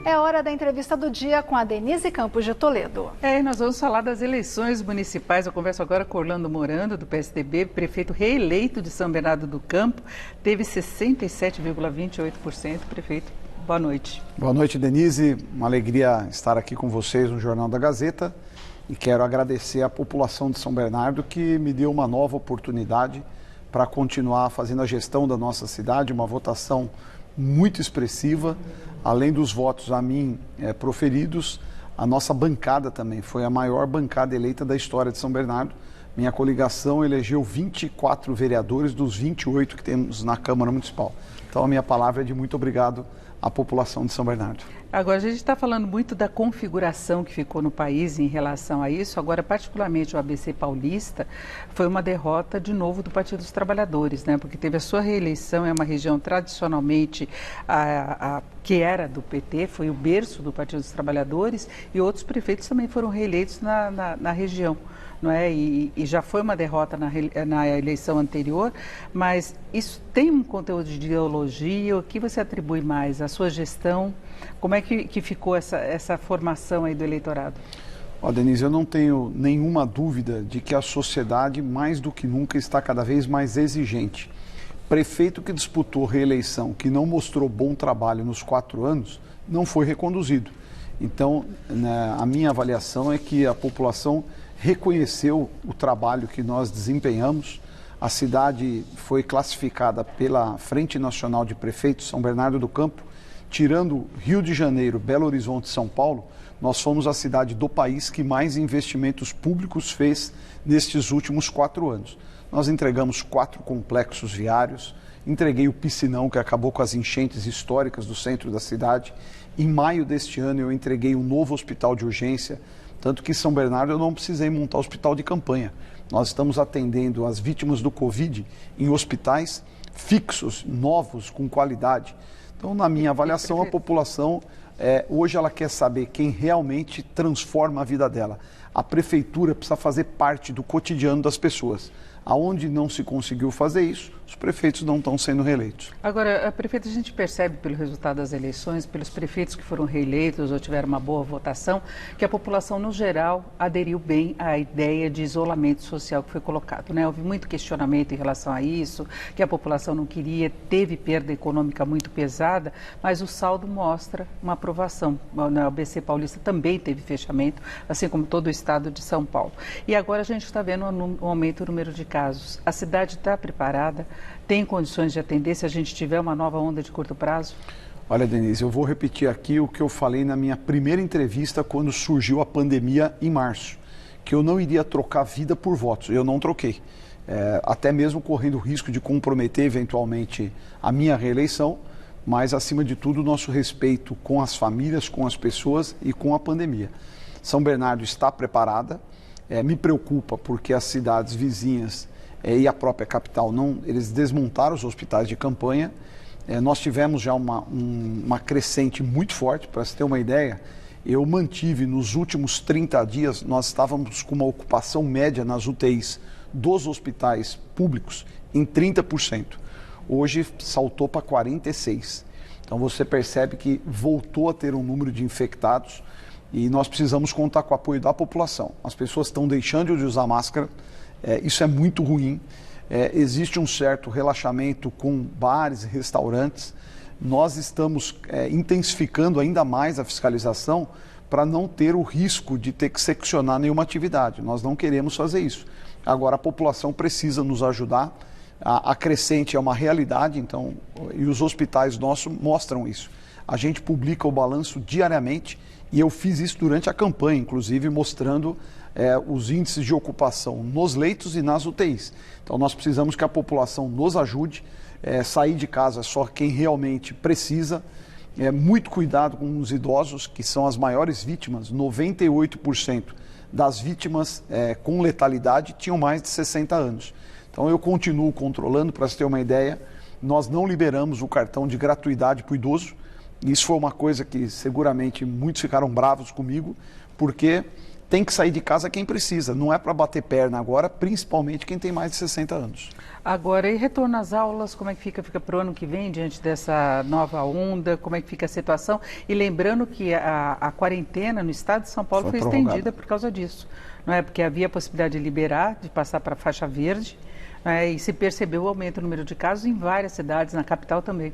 É hora da entrevista do dia com a Denise Campos de Toledo. E nós vamos falar das eleições municipais. Eu converso agora com Orlando Morando, do PSDB, prefeito reeleito de São Bernardo do Campo. Teve 67,28%. Prefeito, boa noite. Boa noite, Denise. Uma alegria estar aqui com vocês no Jornal da Gazeta. E quero agradecer à população de São Bernardo que me deu uma nova oportunidade para continuar fazendo a gestão da nossa cidade, uma votação muito expressiva. Além dos votos a mim proferidos, a nossa bancada também foi a maior bancada eleita da história de São Bernardo. Minha coligação elegeu 24 vereadores dos 28 que temos na Câmara Municipal. Então a minha palavra é de muito obrigado à população de São Bernardo. Agora, a gente está falando muito da configuração que ficou no país em relação a isso. Agora, particularmente o ABC Paulista, foi uma derrota de novo do Partido dos Trabalhadores, né? Porque teve a sua reeleição, é uma região tradicionalmente que era do PT, foi o berço do Partido dos Trabalhadores, e outros prefeitos também foram reeleitos na região. Não é? E já foi uma derrota na eleição anterior, mas isso tem um conteúdo de ideologia? O que você atribui mais? A sua gestão? Como é que ficou essa formação aí do eleitorado? Denise, eu não tenho nenhuma dúvida de que a sociedade, mais do que nunca, está cada vez mais exigente. Prefeito que disputou reeleição, que não mostrou bom trabalho nos 4 anos, não foi reconduzido. Então, a minha avaliação é que a população reconheceu o trabalho que nós desempenhamos. A cidade foi classificada pela Frente Nacional de Prefeitos São Bernardo do Campo, tirando Rio de Janeiro, Belo Horizonte e São Paulo, nós fomos a cidade do país que mais investimentos públicos fez nestes últimos 4 anos. Nós entregamos 4 complexos viários, entreguei o piscinão que acabou com as enchentes históricas do centro da cidade. Em maio deste ano eu entreguei um novo hospital de urgência, tanto que em São Bernardo eu não precisei montar hospital de campanha. Nós estamos atendendo as vítimas do Covid em hospitais fixos, novos, com qualidade. Então, na minha avaliação, a população, hoje ela quer saber quem realmente transforma a vida dela. A prefeitura precisa fazer parte do cotidiano das pessoas. Aonde não se conseguiu fazer isso, os prefeitos não estão sendo reeleitos. Agora, prefeito, a gente percebe pelo resultado das eleições, pelos prefeitos que foram reeleitos ou tiveram uma boa votação, que a população, no geral, aderiu bem à ideia de isolamento social que foi colocado, né? Houve muito questionamento em relação a isso, que a população não queria, teve perda econômica muito pesada, mas o saldo mostra uma aprovação. Na ABC Paulista também teve fechamento, assim como todo o estado de São Paulo. E agora a gente está vendo um aumento do número de casos. A cidade está preparada? Tem condições de atender se a gente tiver uma nova onda de curto prazo? Olha, Denise, eu vou repetir aqui o que eu falei na minha primeira entrevista quando surgiu a pandemia em março, que eu não iria trocar vida por votos. Eu não troquei, até mesmo correndo o risco de comprometer eventualmente a minha reeleição, mas acima de tudo o nosso respeito com as famílias, com as pessoas e com a pandemia. São Bernardo está preparada. Me preocupa porque as cidades vizinhas e a própria capital, eles desmontaram os hospitais de campanha. Nós tivemos já uma crescente muito forte. Para você ter uma ideia, eu mantive nos últimos 30 dias, nós estávamos com uma ocupação média nas UTIs dos hospitais públicos em 30%. Hoje saltou para 46%. Então você percebe que voltou a ter um número de infectados. E nós precisamos contar com o apoio da população. As pessoas estão deixando de usar máscara, isso é muito ruim. Existe um certo relaxamento com bares e restaurantes. Nós estamos intensificando ainda mais a fiscalização para não ter o risco de ter que seccionar nenhuma atividade. Nós não queremos fazer isso. Agora, a população precisa nos ajudar. A crescente é uma realidade, então, e os hospitais nossos mostram isso. A gente publica o balanço diariamente. E eu fiz isso durante a campanha, inclusive mostrando os índices de ocupação nos leitos e nas UTIs. Então nós precisamos que a população nos ajude, sair de casa só quem realmente precisa. Muito cuidado com os idosos, que são as maiores vítimas. 98% das vítimas com letalidade tinham mais de 60 anos. Então eu continuo controlando, para você ter uma ideia, nós não liberamos o cartão de gratuidade para o idoso. Isso foi uma coisa que seguramente muitos ficaram bravos comigo, porque tem que sair de casa quem precisa, não é para bater perna agora, principalmente quem tem mais de 60 anos. Agora, e retorno às aulas, como é que fica para o ano que vem, diante dessa nova onda, como é que fica a situação? E lembrando que a quarentena no estado de São Paulo foi estendida por causa disso, não é? Porque havia a possibilidade de liberar, de passar para a faixa verde, e se percebeu o aumento no número de casos em várias cidades, na capital também.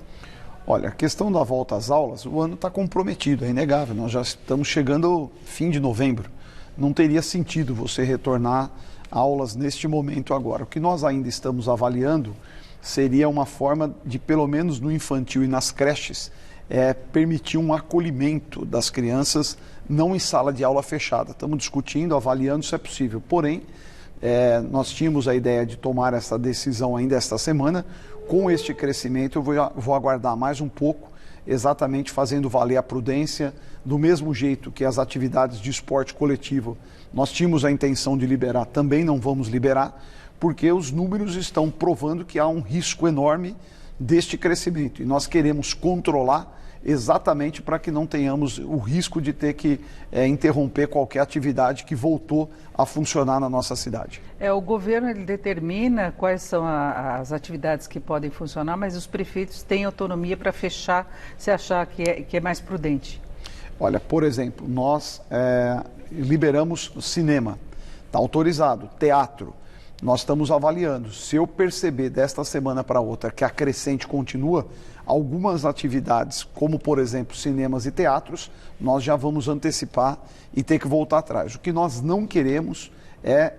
Olha, a questão da volta às aulas, o ano está comprometido, é inegável. Nós já estamos chegando ao fim de novembro. Não teria sentido você retornar aulas neste momento agora. O que nós ainda estamos avaliando seria uma forma de, pelo menos no infantil e nas creches, permitir um acolhimento das crianças, não em sala de aula fechada. Estamos discutindo, avaliando se é possível. Porém, nós tínhamos a ideia de tomar essa decisão ainda esta semana. Com este crescimento, eu vou aguardar mais um pouco, exatamente fazendo valer a prudência, do mesmo jeito que as atividades de esporte coletivo nós tínhamos a intenção de liberar, também não vamos liberar, porque os números estão provando que há um risco enorme deste crescimento. E nós queremos controlar exatamente para que não tenhamos o risco de ter que interromper qualquer atividade que voltou a funcionar na nossa cidade. O governo ele determina quais são as atividades que podem funcionar, mas os prefeitos têm autonomia para fechar se achar que é mais prudente. Olha, por exemplo, nós liberamos cinema, está autorizado, teatro. Nós estamos avaliando. Se eu perceber desta semana para outra que a crescente continua, algumas atividades, como por exemplo cinemas e teatros, nós já vamos antecipar e ter que voltar atrás. O que nós não queremos é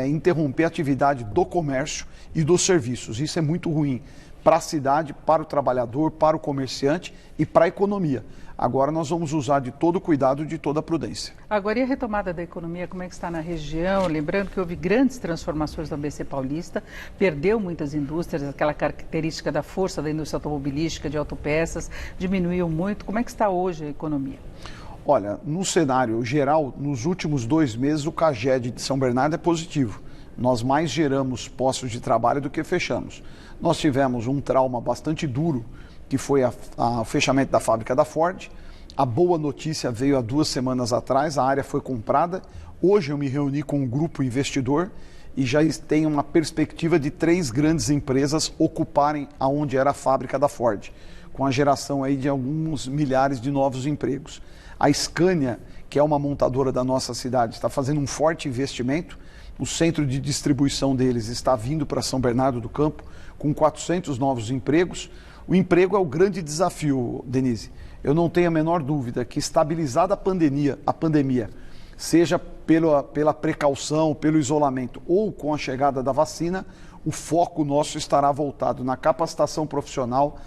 interromper a atividade do comércio e dos serviços. Isso é muito ruim para a cidade, para o trabalhador, para o comerciante e para a economia. Agora nós vamos usar de todo o cuidado e de toda a prudência. Agora, e a retomada da economia, como é que está na região? Lembrando que houve grandes transformações no ABC Paulista, perdeu muitas indústrias, aquela característica da força da indústria automobilística, de autopeças, diminuiu muito. Como é que está hoje a economia? Olha, no cenário geral, nos últimos 2 meses, o CAGED de São Bernardo é positivo. Nós mais geramos postos de trabalho do que fechamos. Nós tivemos um trauma bastante duro, que foi o fechamento da fábrica da Ford. A boa notícia veio há 2 semanas atrás, a área foi comprada. Hoje eu me reuni com um grupo investidor e já tem uma perspectiva de 3 grandes empresas ocuparem aonde era a fábrica da Ford, com a geração aí de alguns milhares de novos empregos. A Scania, que é uma montadora da nossa cidade, está fazendo um forte investimento. O centro de distribuição deles está vindo para São Bernardo do Campo com 400 novos empregos. O emprego é o grande desafio, Denise. Eu não tenho a menor dúvida que, estabilizada a pandemia, seja pela precaução, pelo isolamento ou com a chegada da vacina, o foco nosso estará voltado na capacitação profissional,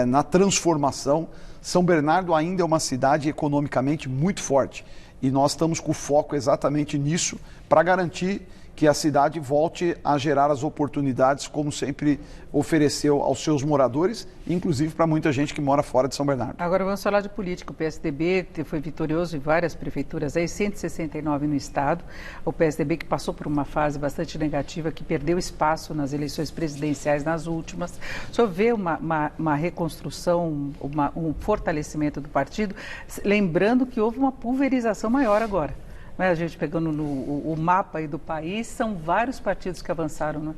na transformação. São Bernardo ainda é uma cidade economicamente muito forte e nós estamos com foco exatamente nisso para garantir que a cidade volte a gerar as oportunidades como sempre ofereceu aos seus moradores, inclusive para muita gente que mora fora de São Bernardo. Agora vamos falar de política. O PSDB foi vitorioso em várias prefeituras, aí 169 no estado. O PSDB que passou por uma fase bastante negativa, que perdeu espaço nas eleições presidenciais nas últimas. O senhor vê uma reconstrução, um fortalecimento do partido, lembrando que houve uma pulverização maior agora. A gente pegando o mapa aí do país, são vários partidos que avançaram, né?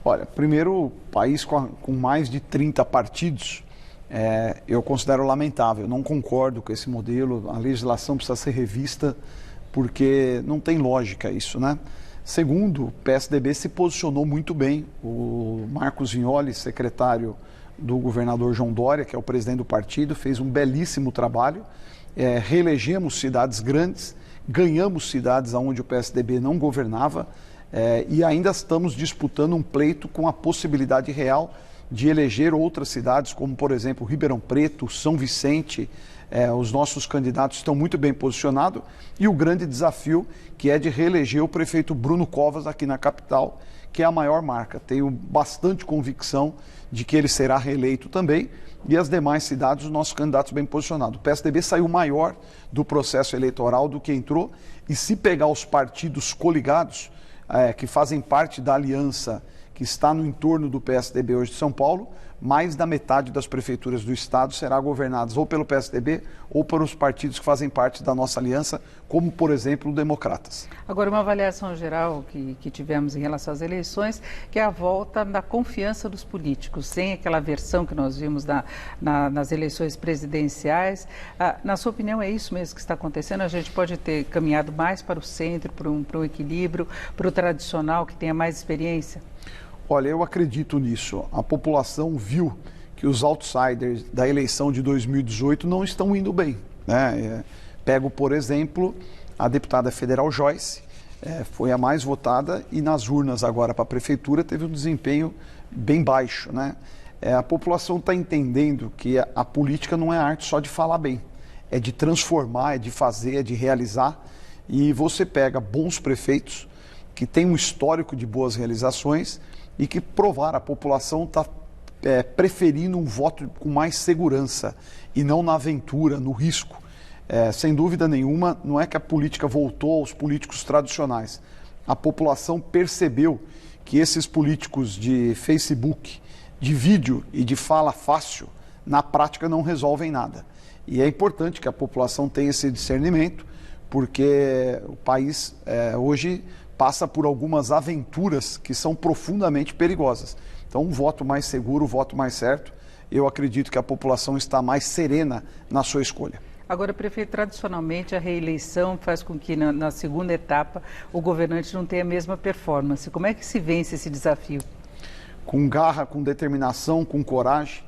Olha, primeiro, o país com mais de 30 partidos, eu considero lamentável. Eu não concordo com esse modelo, a legislação precisa ser revista, porque não tem lógica isso, né? Segundo, o PSDB se posicionou muito bem. O Marcos Vignoli, secretário do governador João Dória, que é o presidente do partido, fez um belíssimo trabalho. Reelegemos cidades grandes, ganhamos cidades onde o PSDB não governava e ainda estamos disputando um pleito com a possibilidade real de eleger outras cidades, como por exemplo Ribeirão Preto, São Vicente. Os nossos candidatos estão muito bem posicionados e o grande desafio que é de reeleger o prefeito Bruno Covas aqui na capital, que é a maior marca. Tenho bastante convicção de que ele será reeleito também e as demais cidades, os nossos candidatos bem posicionados. O PSDB saiu maior do processo eleitoral do que entrou e se pegar os partidos coligados, que fazem parte da aliança que está no entorno do PSDB hoje de São Paulo, mais da metade das prefeituras do estado será governadas ou pelo PSDB ou pelos partidos que fazem parte da nossa aliança, como, por exemplo, o Democratas. Agora, uma avaliação geral que tivemos em relação às eleições, que é a volta da confiança dos políticos, sem aquela versão que nós vimos nas eleições presidenciais. Na sua opinião, é isso mesmo que está acontecendo? A gente pode ter caminhado mais para o centro, para um equilíbrio, para o tradicional, que tenha mais experiência? Olha, eu acredito nisso. A população viu que os outsiders da eleição de 2018 não estão indo bem, né? Pego, por exemplo, a deputada federal Joyce, foi a mais votada e nas urnas agora para a prefeitura teve um desempenho bem baixo, né? A população está entendendo que a política não é arte só de falar bem, é de transformar, é de fazer, é de realizar. E você pega bons prefeitos que têm um histórico de boas realizações e que provar, a população está preferindo um voto com mais segurança e não na aventura, no risco. Sem dúvida nenhuma, não é que a política voltou aos políticos tradicionais. A população percebeu que esses políticos de Facebook, de vídeo e de fala fácil, na prática não resolvem nada. E é importante que a população tenha esse discernimento, porque o país hoje passa por algumas aventuras que são profundamente perigosas. Então, um voto mais seguro, um voto mais certo, eu acredito que a população está mais serena na sua escolha. Agora, prefeito, tradicionalmente a reeleição faz com que na segunda etapa o governante não tenha a mesma performance. Como é que se vence esse desafio? Com garra, com determinação, com coragem.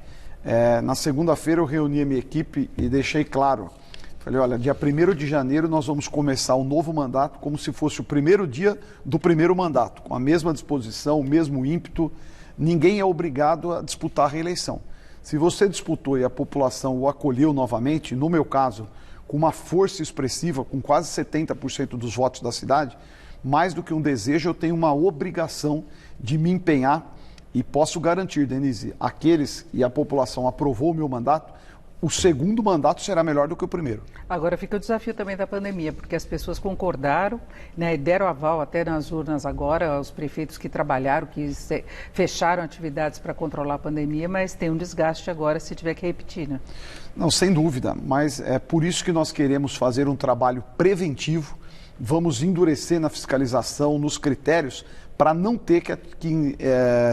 Na segunda-feira eu reuni a minha equipe e deixei claro. Falei, olha, dia 1º de janeiro nós vamos começar um novo mandato como se fosse o primeiro dia do primeiro mandato, com a mesma disposição, o mesmo ímpeto. Ninguém é obrigado a disputar a reeleição. Se você disputou e a população o acolheu novamente, no meu caso, com uma força expressiva, com quase 70% dos votos da cidade, mais do que um desejo, eu tenho uma obrigação de me empenhar e posso garantir, Denise, aqueles e a população aprovou o meu mandato, o segundo mandato será melhor do que o primeiro. Agora fica o desafio também da pandemia, porque as pessoas concordaram, né, e deram aval até nas urnas agora, os prefeitos que trabalharam, que fecharam atividades para controlar a pandemia, mas tem um desgaste agora se tiver que repetir, né? Não, sem dúvida, mas é por isso que nós queremos fazer um trabalho preventivo, vamos endurecer na fiscalização, nos critérios, para não ter que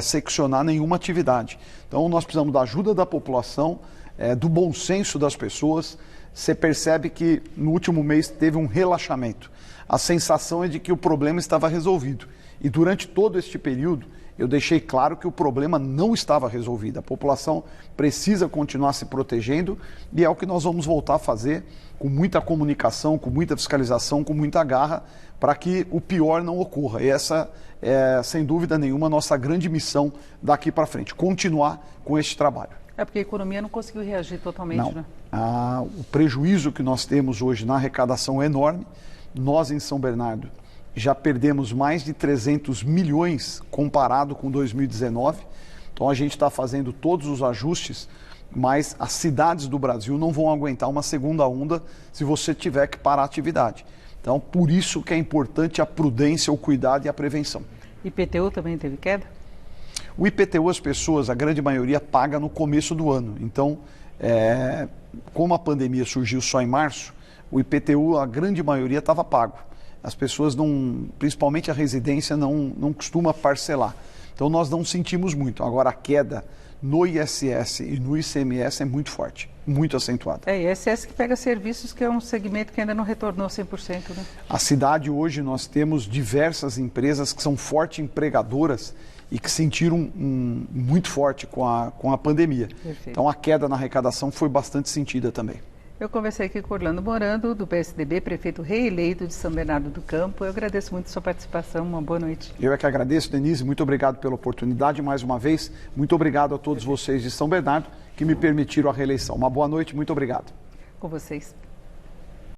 seccionar nenhuma atividade. Então nós precisamos da ajuda da população, do bom senso das pessoas. Você percebe que no último mês teve um relaxamento. A sensação é de que o problema estava resolvido. E durante todo este período, eu deixei claro que o problema não estava resolvido. A população precisa continuar se protegendo e é o que nós vamos voltar a fazer com muita comunicação, com muita fiscalização, com muita garra, para que o pior não ocorra. E essa é, sem dúvida nenhuma, a nossa grande missão daqui para frente, continuar com este trabalho. É porque a economia não conseguiu reagir totalmente, não. Né? O prejuízo que nós temos hoje na arrecadação é enorme. Nós, em São Bernardo, já perdemos mais de 300 milhões comparado com 2019. Então, a gente está fazendo todos os ajustes, mas as cidades do Brasil não vão aguentar uma segunda onda se você tiver que parar a atividade. Então, por isso que é importante a prudência, o cuidado e a prevenção. IPTU também teve queda? O IPTU, as pessoas, a grande maioria, paga no começo do ano. Então, como a pandemia surgiu só em março, o IPTU, a grande maioria, estava pago. As pessoas, principalmente a residência, não costuma parcelar. Então, nós não sentimos muito. Agora, a queda no ISS e no ICMS é muito forte, muito acentuada. ISS que pega serviços, que é um segmento que ainda não retornou 100%, né? A cidade, hoje, nós temos diversas empresas que são fortes empregadoras e que sentiram muito forte com a pandemia. Perfeito. Então, a queda na arrecadação foi bastante sentida também. Eu conversei aqui com Orlando Morando, do PSDB, prefeito reeleito de São Bernardo do Campo. Eu agradeço muito a sua participação. Uma boa noite. Eu é que agradeço, Denise. Muito obrigado pela oportunidade mais uma vez. Muito obrigado a todos vocês de São Bernardo que me permitiram a reeleição. Uma boa noite. Muito obrigado. Com vocês.